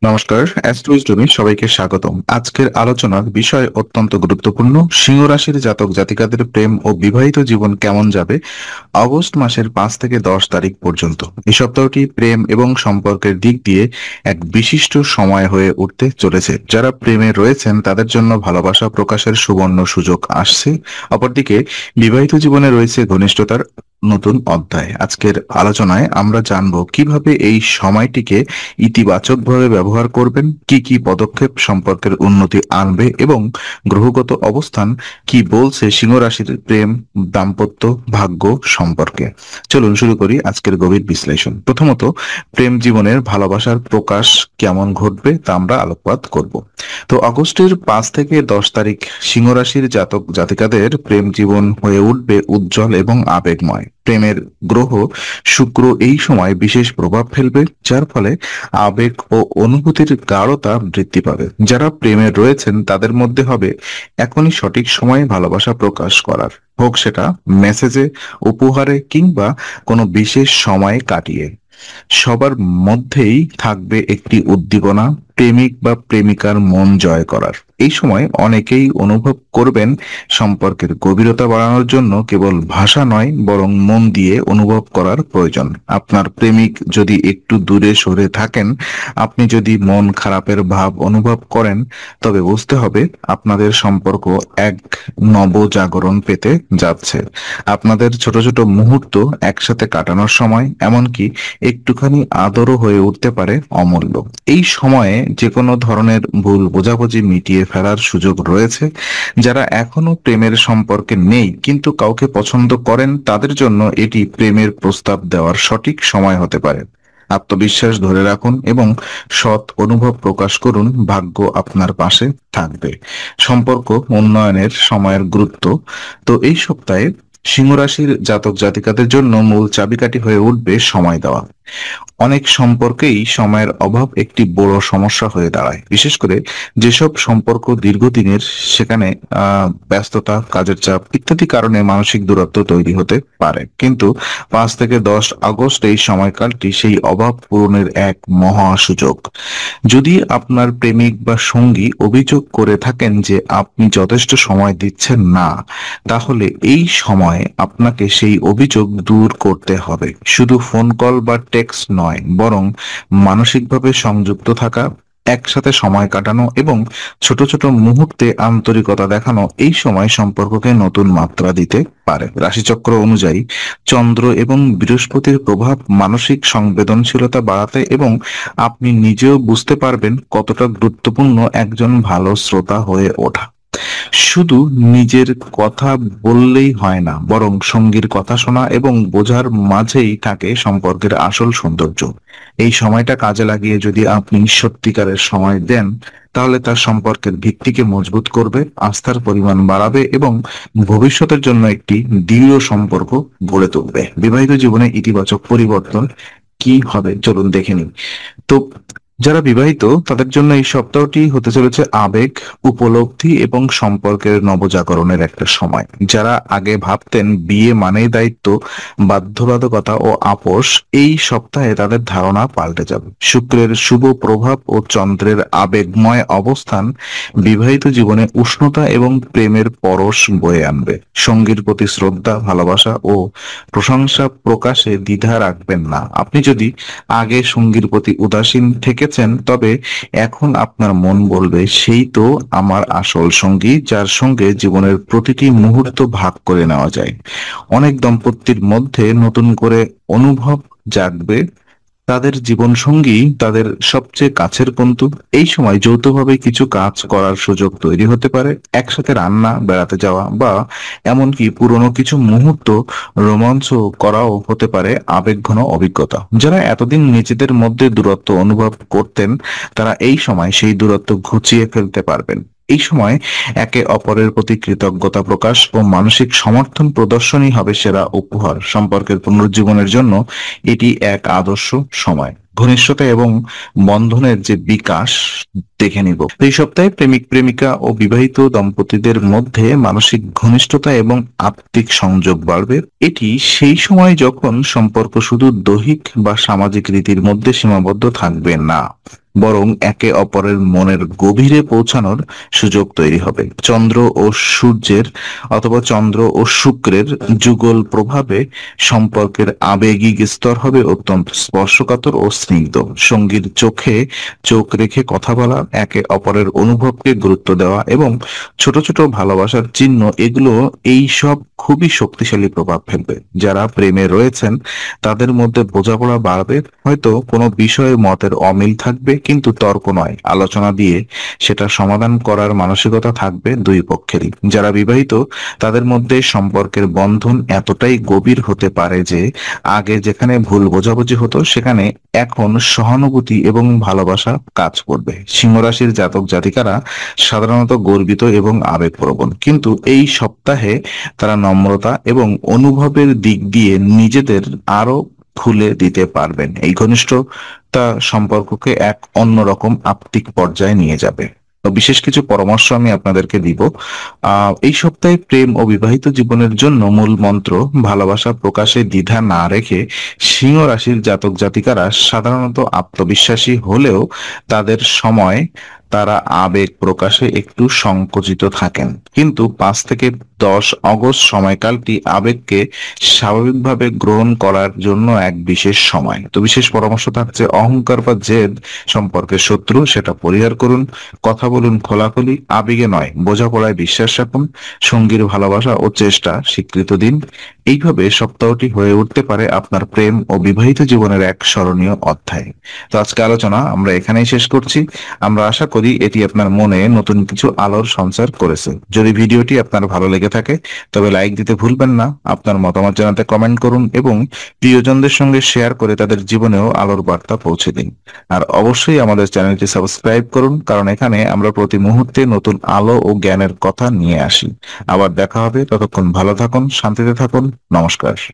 নমস্কার, অ্যাস্ট্রোইস্টমে সবাইকে স্বাগতম। আজকের আলোচনার বিষয় অত্যন্ত গুরুত্বপূর্ণ। সিংহ রাশির জাতক জাতিকাদের প্রেম ও বিবাহিত জীবন কেমন যাবে অগস্ট মাসের 5 থেকে 10 তারিখ পর্যন্ত। এই সপ্তাহটি প্রেম এবং সম্পর্কের দিক দিয়ে এক বিশিষ্ট সময় হয়ে উঠতে চলেছে। যারা প্রেমে রয়েছেন তাদের জন্য ভালোবাসা প্রকাশের সুবর্ণ সুযোগ আসছে। অপরদিকে বিবাহিত জীবনে রয়েছে ঘনিষ্ঠতার নতুন অধ্যায়। আজকের আলোচনায় আমরা জানব কিভাবে এই সময়টিকে ইতিবাচকভাবে ব্যবহার করবেন, কি কি পদক্ষেপ সম্পর্কের উন্নতি আনবে এবং গ্রহগত অবস্থান কি বলছে সিংহ রাশির প্রেম, দাম্পত্য, ভাগ্য সম্পর্কে। চলুন শুরু করি আজকের গভীর বিশ্লেষণ। প্রথমত, প্রেম জীবনের ভালোবাসার প্রকাশ কেমন ঘটবে তা আমরা আলোকপাত করব। তো আগস্টের 5 থেকে 10 তারিখ সিংহ রাশির জাতক জাতিকাদের প্রেম জীবন হয়ে উঠবে উজ্জ্বল এবং আবেগময়। প্রেমের গ্রহ শুক্র এই সময় বিশেষ প্রভাব ফেলবে, যার ফলে আবেগ ও অনুভূতির গাঢ়তা বৃদ্ধি পাবে। যারা প্রেমে রয়েছেন তাদের মধ্যে হবে এখনই সঠিক সময়ে ভালোবাসা প্রকাশ করার, হোক সেটা মেসেজে, উপহারে কিংবা কোনো বিশেষ সময়ে কাটিয়ে। সবার মধ্যেই থাকবে একটি উদ্দীপনা, প্রেমিক বা প্রেমিকার মন জয় করার। এই সময় অনেকেই অনুভব করবেন সম্পর্কের গভীরতা বাড়ানোর জন্য কেবল ভাষা নয়, বরং মন দিয়ে অনুভব করার প্রয়োজন। আপনার প্রেমিক যদি একটু দূরে সরে থাকেন, আপনি যদি মন খারাপের ভাব অনুভব করেন, তবে বুঝতে হবে আপনাদের সম্পর্ক এক নবজাগরণ পেতে যাচ্ছে। আপনাদের ছোট ছোট মুহূর্ত একসাথে কাটানোর সময়, এমনকি একটুখানি আদরও হয়ে উঠতে পারে অমূল্য। এই সময়ে যে কোনো ধরনের ভুল বোঝাবুঝি মিটিয়ে ফেলার সুযোগ রয়েছে। যারা এখনো প্রেমের সম্পর্কে নেই কিন্তু কাউকে পছন্দ করেন, তাদের জন্য এটি প্রেমের প্রস্তাব দেওয়ার সঠিক সময় হতে পারে। আত্মবিশ্বাস ধরে রাখুন এবং সৎ অনুভব প্রকাশ করুন, ভাগ্য আপনার পাশে থাকবে। সম্পর্ক উন্নয়নের সময়ের গুরুত্ব। তো এই সপ্তাহে সিংহ রাশির জাতক জাতিকাদের জন্য মূল চাবিকাঠি হয়ে উঠবে সময় দেওয়া। অনেক সম্পর্কেই সময়ের অভাব একটি বড় সমস্যা হয়ে দাঁড়ায়, বিশেষ করে যেসব সম্পর্ক দীর্ঘদিনের। সেখানে ব্যস্ততা, কাজের চাপ ইত্যাদি কারণে মানসিক দূরত্ব তৈরি হতে পারে। কিন্তু 5 থেকে 10 আগস্ট এই সময়কালটি সেই অভাব পূরণের এক মহা সুযোগ। যদি আপনার প্রেমিক বা সঙ্গী অভিযোগ করে থাকেন যে আপনি যথেষ্ট সময় দিচ্ছেন না, তাহলে এই সময় আপনাকে সেই অভিযোগ দূর করতে হবে। শুধু ফোন কল বা টেক্সট নয়, বরং মানসিকভাবে সংযুক্ত থাকা, একসাথে সময় কাটানো এবং ছোট ছোট মুহূর্তে আন্তরিকতা দেখানো এই সময় সম্পর্ককে নতুন মাত্রা দিতে পারে। রাশিচক্র অনুযায়ী চন্দ্র এবং বৃহস্পতির প্রভাব মানসিক সংবেদনশীলতা বাড়াতে এবং আপনি নিজেও বুঝতে পারবেন কতটা গুরুত্বপূর্ণ একজন ভালো শ্রোতা হয়ে ওঠা। শুধু নিজের কথা বললেই হয় না, বরং সঙ্গীর কথা শোনা এবং বোঝার মাঝেই থাকে সম্পর্কের আসল সৌন্দর্য। এই সময়টা কাজে লাগিয়ে যদি আপনি সত্যিকারের সময় দেন, তাহলে তার সম্পর্কের ভিত্তিকে মজবুত করবে, আস্থার পরিমাণ বাড়াবে এবং ভবিষ্যতের জন্য একটি দৃঢ় সম্পর্ক গড়ে তুলবে। বিবাহিত জীবনে ইতিবাচক পরিবর্তন কি হবে চলুন দেখে নিই। তো যারা বিবাহিত তাদের জন্য এই সপ্তাহটি হতে চলেছে আবেগ, উপলব্ধি এবং সম্পর্কের নবজাগরণের একটা সময়। যারা আগে ভাবতেন বিয়ে মানেই দায়িত্ব, বাধ্যবাধকতা ও আপোষ, এই সপ্তাহে তাদের ধারণা পাল্টে যাবে। শুক্রের শুভ প্রভাব ও চন্দ্রের আবেগময় অবস্থান বিবাহিত জীবনে উষ্ণতা এবং প্রেমের পরশ বয়ে আনবে। সঙ্গীর প্রতি শ্রদ্ধা, ভালোবাসা ও প্রশংসা প্রকাশে দ্বিধা রাখবেন না। আপনি যদি আগে সঙ্গীর প্রতি উদাসীন থেকেছেন, তবে এখন আপনার মন বলবে সেই তো আমার আসল সঙ্গী, যার সঙ্গে জীবনের প্রতিটি মুহূর্ত ভাগ করে নেওয়া যায়। অনেক দম্পতির মধ্যে নতুন করে অনুভব জাগবে তাদের জীবন সঙ্গী তাদের সবচেয়ে কাছের বন্ধু। এই সময় যৌথভাবে কিছু কাজ করার সুযোগ তৈরি হতে পারে। একসাথে রান্না, বেড়াতে যাওয়া বা এমনকি পুরনো কিছু মুহূর্ত রোমাঞ্চ করাও হতে পারে আবেগঘন অভিজ্ঞতা। যারা এতদিন নিজেদের মধ্যে দূরত্ব অনুভব করতেন, তারা এই সময় সেই দূরত্ব ঘুচিয়ে ফেলতে পারবেন। এই সময় একে অপরের প্রতি কৃতজ্ঞতা প্রকাশ ও মানসিক সমর্থন প্রদর্শনই হবে সেরা উপহার। সম্পর্কের পুনরুজ্জীবনের জন্য এটি এক আদর্শ সময়। ঘনিষ্ঠতা এবং বন্ধনের যে বিকাশ দেখে নিব। এই সপ্তাহে প্রেমিক প্রেমিকা ও বিবাহিত দম্পতিদের মধ্যে মানসিক ঘনিষ্ঠতা এবং আত্মিক সংযোগ বাড়বে। এটি সেই সময় যখন সম্পর্ক শুধু দৈহিক বা সামাজিক রীতির মধ্যে সীমাবদ্ধ থাকবে না, বরং একে অপরের মনের গভীরে পৌঁছানোর সুযোগ তৈরি হবে। চন্দ্র ও শুক্রের যুগল প্রভাবে সম্পর্কের আবেগিক স্তর হবে অত্যন্ত স্পর্শকাতর ও স্নিগ্ধ। সঙ্গীর চোখে চোখ রেখে কথা বলা, একে অপরের অনুভবকে গুরুত্ব দেওয়া এবং ছোট ছোট ভালোবাসার চিহ্ন, এগুলো এই সব খুবই শক্তিশালী প্রভাব ফেলবে। যারা প্রেমে রয়েছেন তাদের মধ্যে বোঝাপড়া বাড়বে, হয়তো কোনো বিষয়ে মতের অমিল থাকবে কিন্তু তর্ক নয়, আলোচনা দিয়ে সেটা সমাধান করার মানসিকতা থাকবে দুই পক্ষেরই। যারা বিবাহিত তাদের মধ্যে সম্পর্কের বন্ধন এতটাই গভীর হতে পারে যে আগে যেখানে ভুল বোঝাবুঝি হতো সেখানে এখন সহানুভূতি এবং ভালোবাসা কাজ করবে। সিংহ রাশির জাতক জাতিকারা সাধারণত গর্বিত এবং আবেগপ্রবণ, কিন্তু এই সপ্তাহে তারা নম্রতা এবং অনুভবের দিক দিয়ে নিজেদের আরো খুলে দিতে পারবেন। এই ঘনিষ্ঠতা সম্পর্ককে এক অন্যরকম আত্মিক পর্যায়ে নিয়ে যাবে। তো বিশেষ কিছু পরামর্শ আমি আপনাদেরকে দিব। এই সপ্তাহে প্রেম ও বিবাহিত জীবনের জন্য মূল মন্ত্র: ভালোবাসা প্রকাশে দ্বিধা না রেখে সিংহ রাশির জাতক জাতিকারা সাধারণত আত্মবিশ্বাসী হলেও তাদের সময় তারা আবেগ প্রকাশে একটু সংকুচিত থাকেন। কিন্তু 5 থেকে 10 অগস্ট সময়কালটি আবেগকে স্বাভাবিকভাবে গ্রহণ করার জন্য এক বিশেষ সময়। তো বিশেষ পরামর্শ থাকছে: অহংকার বা জেদ সম্পর্কের শত্রু, সেটা পরিহার করুন। কথা বলুন খোলাখুলি, আবেগে নয়, বোঝাপড়ায় বিশ্বাস রাখুন। সঙ্গীর ভালোবাসা ও চেষ্টা স্বীকৃত দিন। এইভাবে সপ্তাহটি হয়ে উঠতে পারে আপনার প্রেম ও বিবাহিত জীবনের এক স্মরণীয় অধ্যায়। তো আজকে আলোচনা আমরা এখানেই শেষ করছি। আমরা আশা করি এটি আপনার মনে নতুন কিছু আলোর সঞ্চার করেছে। যদি ভিডিওটি আপনার ভালো লেগে থাকে তবে লাইক দিতে ভুলবেন না। আপনার মতামত জানাতে কমেন্ট করুন এবং প্রিয়জনদের সঙ্গে শেয়ার করে তাদের জীবনেও আলোর বার্তা পৌঁছে দিন। আর অবশ্যই আমাদের চ্যানেলটি সাবস্ক্রাইব করুন, কারণ এখানে আমরা প্রতি মুহূর্তে নতুন আলো ও জ্ঞানের কথা নিয়ে আসি। আবার দেখা হবে, ততক্ষণ ভালো থাকুন, শান্তিতে থাকুন। নমস্কার।